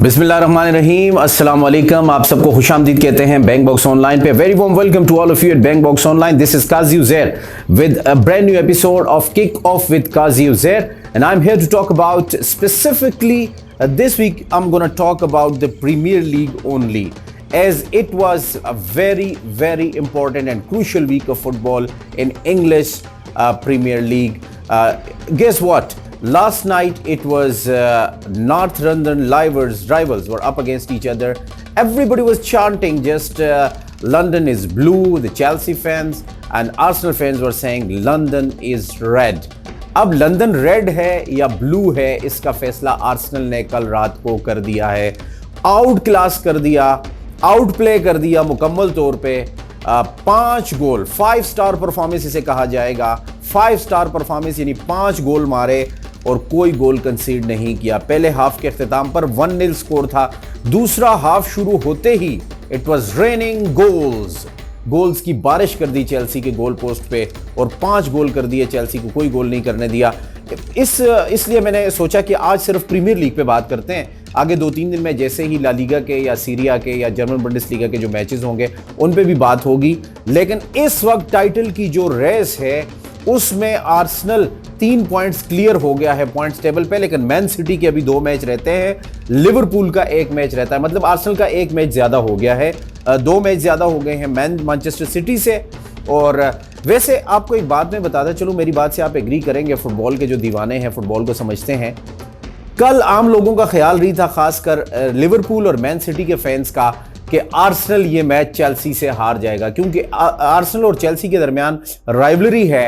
बिस्मिल्लाहिर्रहमानिर्रहीम, अस्सलाम वालेकुम। आप सबको खुशामदीद कहते हैं बैंक बॉक्स ऑनलाइन पे। Very warm welcome to all of you at bank box online. This is Kazi Uzair with a brand new episode of kick off with Kazi Uzair and I am here to talk about specifically this week I'm going to talk about the Premier League only, as it was a very important and crucial week of football in English Premier League. Guess what? Last night it was North London rivals were up against each other. Everybody was chanting just London is blue, the Chelsea fans, and Arsenal fans were saying London is red. अब London red है या blue है, इसका फैसला Arsenal ने कल रात को कर दिया है। आउट क्लास कर दिया, आउट प्ले कर दिया मुकम्मल तौर पे। 5 गोल, 5 स्टार परफॉर्मेंस इसे कहा जाएगा। 5 स्टार परफॉर्मेंस यानी 5 गोल मारे और कोई गोल कंसीड नहीं किया। पहले हाफ के अख्तिताम पर 1-0 स्कोर था। दूसरा हाफ शुरू होते ही इट वाज रेनिंग गोल्स की बारिश कर दी चेल्सी के गोल पोस्ट पे और 5 गोल कर दिए। चेल्सी को कोई गोल नहीं करने दिया। इसलिए मैंने सोचा कि आज सिर्फ प्रीमियर लीग पे बात करते हैं। आगे 2-3 दिन में जैसे ही ला लीगा के या सीरिया के या जर्मन बुंडेसलीगा के जो मैचेस होंगे उन पे भी बात होगी। लेकिन इस वक्त टाइटल की जो रेस है उसमें आर्सेनल 3 पॉइंट्स क्लियर हो गया है पॉइंट्स टेबल पे, लेकिन मैन सिटी के अभी 2 मैच रहते हैं, लिवरपूल का 1 मैच रहता है। मतलब आर्सेनल का 1 मैच ज्यादा हो गया है, 2 मैच ज्यादा हो गए हैं मैनचेस्टर सिटी से। और वैसे आपको एक बात मैं बताता चलूं, मेरी बात से आप एग्री करेंगे, फुटबॉल के जो दीवाने हैं, फुटबॉल को समझते हैं, कल आम लोगों का ख्याल रही था, खासकर लिवरपूल और मैन सिटी के फैंस का, कि आर्सेनल ये मैच चेल्सी से हार जाएगा, क्योंकि आर्सेनल और चेल्सी के दरमियान राइवलरी है,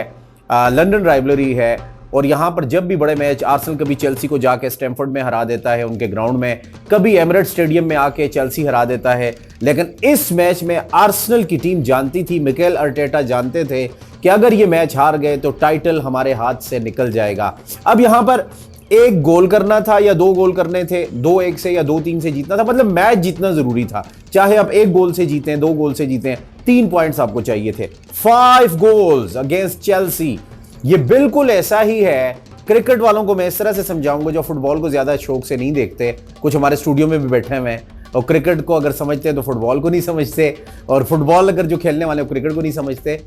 लंदन राइवलरी है। और यहां पर जब भी बड़े मैच, आर्सेनल कभी चेल्सी को जाके स्टैमफोर्ड में हरा देता है उनके ग्राउंड में, कभी एमिरेट्स स्टेडियम में आके चेल्सी हरा देता है। लेकिन इस मैच में आर्सेनल की टीम जानती थी, मिकेल अर्टेटा जानते थे कि अगर ये मैच हार गए तो टाइटल हमारे हाथ से निकल जाएगा। अब यहां पर 1 गोल करना था या 2 गोल करने थे, 2-1 से या 2-3 से जीतना था। मतलब मैच जीतना जरूरी था, चाहे आप 1 गोल से जीतें, 2 गोल से जीतें, 3 पॉइंट्स आपको चाहिए थे। 5 गोल्स अगेंस्ट चेल्सी, ये बिल्कुल ऐसा ही है। क्रिकेट वालों को मैं इस तरह से समझाऊंगा जो फुटबॉल को ज्यादा शौक से नहीं देखते, कुछ हमारे स्टूडियो में भी बैठे हुए हैं, और क्रिकेट को अगर समझते हैं तो फुटबॉल को नहीं समझते, और फुटबॉल अगर जो खेलने वाले क्रिकेट को नहीं समझते।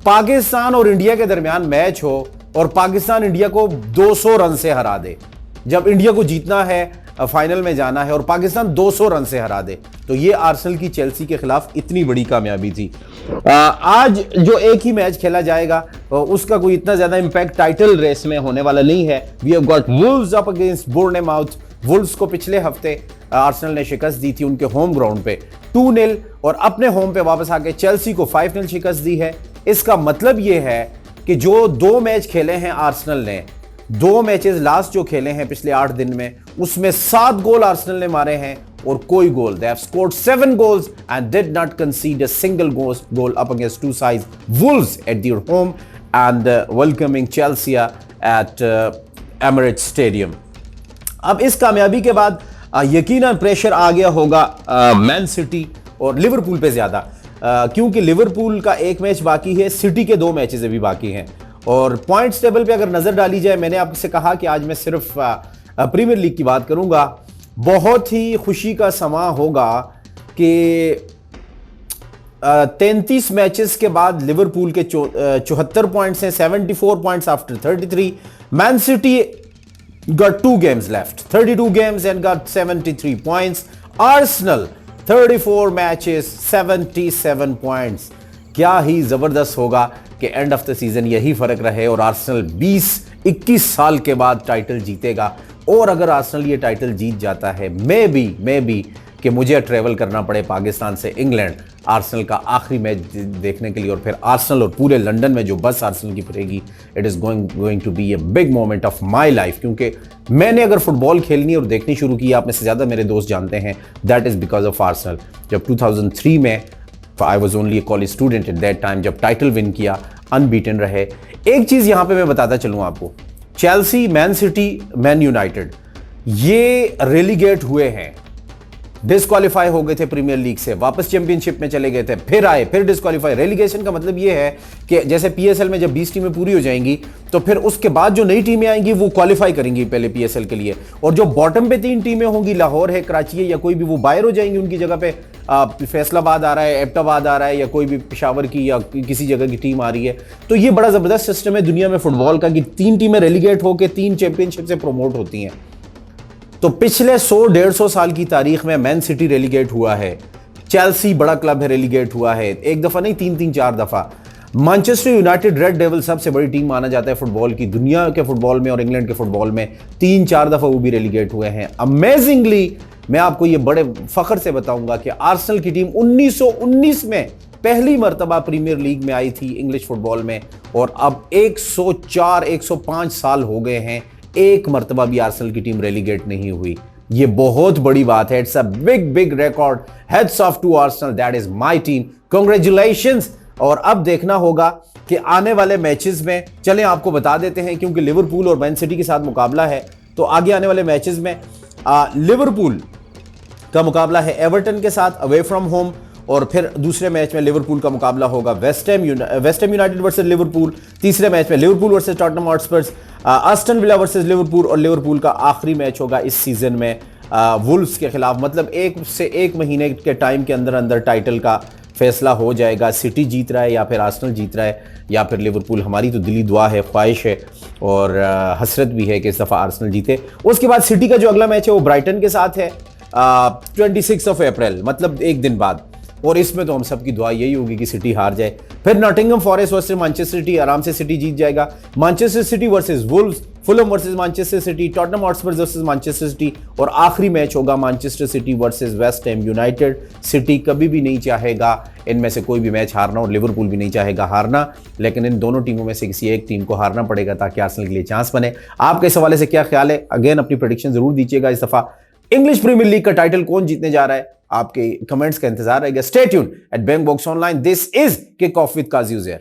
पाकिस्तान और इंडिया के दरमियान मैच हो और पाकिस्तान इंडिया को 200 रन से हरा दे, जब इंडिया को जीतना है, फाइनल में जाना है, और पाकिस्तान 200 रन से हरा दे, तो ये आर्सेनल की चेल्सी के खिलाफ इतनी बड़ी कामयाबी थी। आज जो एक ही मैच खेला जाएगा उसका कोई इतना ज्यादा इंपैक्ट टाइटल रेस में होने वाला नहीं है। We have got Wolves up against Bournemouth. Wolves को पिछले हफ्ते आर्सेनल ने शिकस्त दी थी उनके होम ग्राउंड पे 2-0, और अपने होम पे वापस आके चेल्सी को 5-0 शिकस्त दी है। इसका मतलब यह है कि जो 2 मैच खेले हैं आर्सेनल ने, 2 मैचेस लास्ट जो खेले हैं पिछले 8 दिन में, उसमें 7 गोल आर्सेनल ने मारे हैं और कोई गोल, they have scored 7 goals and did not concede a single goal up against 2 sides Wolves at their home and welcoming Chelsea at Emirates Stadium. अब इस कामयाबी के बाद यकीनन प्रेशर आ गया होगा मैन सिटी और लिवरपूल पे ज्यादा, क्योंकि लिवरपूल का 1 मैच बाकी है, सिटी के 2 मैचेस अभी बाकी हैं। और पॉइंट्स टेबल पे अगर नजर डाली जाए, मैंने आपसे कहा कि आज मैं सिर्फ प्रीमियर लीग की बात करूंगा। बहुत ही खुशी का समा होगा कि 33 मैचेस के बाद लिवरपूल के 74 पॉइंट्स हैं, 74 points after 33। Man city got 2 games left, 32 games and got 73 points. Arsenal 34 matches, 77 points. क्या ही जबरदस्त होगा कि एंड ऑफ द सीजन यही फर्क रहे और आर्सेनल 20-21 साल के बाद टाइटल जीतेगा। और अगर आर्सेनल ये टाइटल जीत जाता है, मे बी कि मुझे ट्रेवल करना पड़े पाकिस्तान से इंग्लैंड आर्सेनल का आखिरी मैच देखने के लिए, और फिर आर्सेनल और पूरे लंदन में जो बस आर्सेनल की फिरेगी, it is going to be a big moment of my life. क्योंकि मैंने अगर फुटबॉल खेलनी और देखनी शुरू की, आप में से ज़्यादा मेरे दोस्त जानते हैं, that is because of Arsenal. जब 2003 में I was only A college student at that time, जब टाइटल विन किया, अनबीटन रहे। एक चीज़ यहाँ पे मैं बताता चलूँ आपको, Chelsea, man city, man United, ये रेलीगेट हुए हैं डिस्क्वालीफाई हो गए थे प्रीमियर लीग से, वापस चैंपियनशिप में चले गए थे, फिर आए, फिर डिस्क्वालीफाई। रेलीगेशन का मतलब ये है कि जैसे पीएसएल में जब 20 टीमें पूरी हो जाएंगी तो फिर उसके बाद जो नई टीमें आएंगी वो क्वालिफाई करेंगी पहले पीएसएल के लिए, और जो बॉटम पे 3 टीमें होंगी, लाहौर है, कराची है या कोई भी, वो बाहर हो जाएंगी। उनकी जगह पे फैसलाबाद आ रहा है, एबटाबाद आ रहा है, या कोई भी पेशावर की या किसी जगह की टीम आ रही है। तो ये बड़ा जबरदस्त सिस्टम है दुनिया में फुटबॉल का कि 3 टीमें रेलीगेट होकर 3 चैंपियनशिप से प्रमोट होती हैं। तो पिछले 100-150 साल की तारीख में मैन सिटी रेलीगेट हुआ है, चेल्सी बड़ा क्लब है रेलीगेट हुआ है, एक दफा नहीं 3-4 दफा। मैनचेस्टर यूनाइटेड रेड डेविल सबसे बड़ी टीम माना जाता है फुटबॉल की, दुनिया के फुटबॉल में और इंग्लैंड के फुटबॉल में 3-4 दफा वो भी रेलीगेट हुए हैं। अमेजिंगली मैं आपको ये बड़े फख्र से बताऊंगा कि आर्सेनल की टीम 1919 में पहली मर्तबा प्रीमियर लीग में आई थी इंग्लिश फुटबॉल में, और अब 104-105 साल हो गए हैं, एक मर्तबा भी आर्सेनल की टीम रेलीगेट नहीं हुई। ये बहुत बड़ी बात है, it's a big big record. Hats off to Arsenal, that is my team, congratulations. और अब देखना होगा कि आने वाले मैचेस में, चलें आपको बता देते हैं, क्योंकि लिवरपूल और मैन सिटी के साथ मुकाबला है, तो आगे आने वाले मैचेस में लिवरपूल का मुकाबला है एवर्टन के साथ अवे फ्रॉम होम, और फिर दूसरे मैच में लिवरपूल का मुकाबला होगा West Ham United versus Liverpool. तीसरे मैच में Liverpool versus Tottenham Hotspurs, Aston villa versus Liverpool, और लिवरपूल का आखिरी मैच होगा इस सीजन में वुल्व्स के खिलाफ। मतलब 1 से 1 महीने के टाइम के अंदर अंदर टाइटल का फैसला हो जाएगा। सिटी जीत रहा है या फिर आर्सेनल जीत रहा है या फिर लिवरपूल। हमारी तो दिली दुआ है, ख्वाहिश है और हसरत भी है कि इस दफ़ा आर्सेनल जीते। उसके बाद सिटी का जो अगला मैच है वो ब्राइटन के साथ है 26 अप्रैल, मतलब एक दिन बाद, और इसमें तो हम सबकी दुआ यही होगी कि सिटी हार जाए। फिर Nottingham forest versus Manchester city, आराम से सिटी जीत जाएगा। Manchester city versus Wolves, Fulham versus Manchester city, Tottenham Hotspurs versus Manchester city, और आखिरी मैच होगा Manchester city versus West Ham United. City कभी भी नहीं चाहेगा इनमें से कोई भी मैच हारना, और लिवरपूल भी नहीं चाहेगा हारना, लेकिन इन दोनों टीमों में से किसी एक टीम को हारना पड़ेगा ताकि आर्सेनल के लिए चांस बने। आपके इस हवाले से क्या ख्याल है? अगेन अपनी प्रेडिक्शन जरूर दीजिएगा। इस दफा इंग्लिश प्रीमियर लीग का टाइटल कौन जीतने जा रहा है? आपके कमेंट्स का इंतजार रहेगा। Stay tuned at bang box online. This is kick off with Kazi Uzair.